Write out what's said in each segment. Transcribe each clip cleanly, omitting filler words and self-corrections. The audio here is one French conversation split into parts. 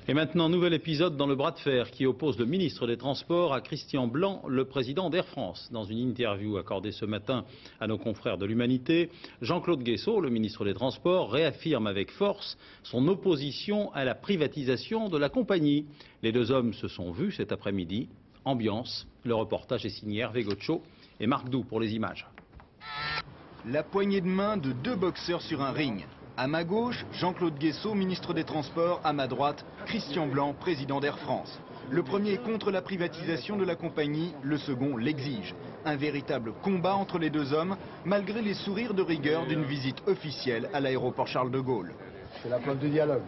Et maintenant, nouvel épisode dans le bras de fer qui oppose le ministre des Transports à Christian Blanc, le président d'Air France. Dans une interview accordée ce matin à nos confrères de l'Humanité, Jean-Claude Guesseau, le ministre des Transports, réaffirme avec force son opposition à la privatisation de la compagnie. Les deux hommes se sont vus cet après-midi. Ambiance, le reportage est signé Hervé Gotcho et Marc Doux pour les images. La poignée de main de deux boxeurs sur un ring. À ma gauche, Jean-Claude Guesseau, ministre des Transports. À ma droite, Christian Blanc, président d'Air France. Le premier est contre la privatisation de la compagnie, le second l'exige. Un véritable combat entre les deux hommes, malgré les sourires de rigueur d'une visite officielle à l'aéroport Charles de Gaulle. C'est la preuve du dialogue.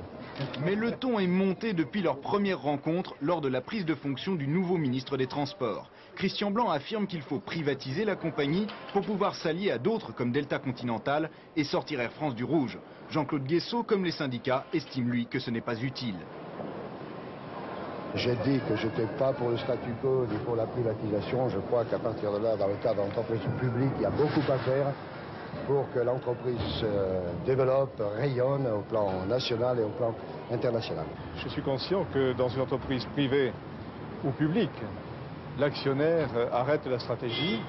Mais le ton est monté depuis leur première rencontre lors de la prise de fonction du nouveau ministre des Transports. Christian Blanc affirme qu'il faut privatiser la compagnie pour pouvoir s'allier à d'autres comme Delta Continental et sortir Air France du rouge. Jean-Claude Guesseau, comme les syndicats, estime lui que ce n'est pas utile. J'ai dit que je n'étais pas pour le statu quo ni pour la privatisation. Je crois qu'à partir de là, dans le cadre d'entreprise publique, il y a beaucoup à faire pour que l'entreprise se développe, rayonne au plan national et au plan international. Je suis conscient que dans une entreprise privée ou publique, l'actionnaire arrête la stratégie,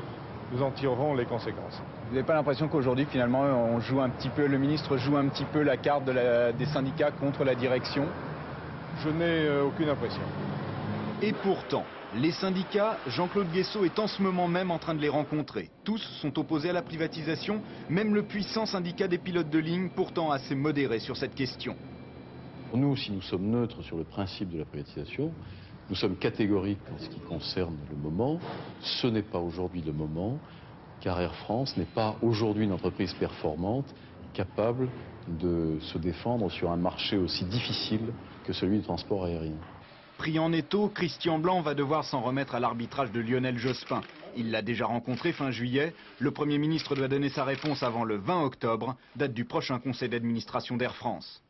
nous en tirerons les conséquences. Vous n'avez pas l'impression qu'aujourd'hui, finalement, on joue un petit peu, le ministre joue un petit peu la carte des syndicats contre la direction? Je n'ai aucune impression. Et pourtant, les syndicats, Jean-Claude Guesseau est en ce moment même en train de les rencontrer. Tous sont opposés à la privatisation, même le puissant syndicat des pilotes de ligne, pourtant assez modéré sur cette question. Pour nous, si nous sommes neutres sur le principe de la privatisation, nous sommes catégoriques en ce qui concerne le moment. Ce n'est pas aujourd'hui le moment, car Air France n'est pas aujourd'hui une entreprise performante, capable de se défendre sur un marché aussi difficile que celui du transport aérien. Pris en étau, Christian Blanc va devoir s'en remettre à l'arbitrage de Lionel Jospin. Il l'a déjà rencontré fin juillet. Le Premier ministre doit donner sa réponse avant le 20 octobre, date du prochain conseil d'administration d'Air France.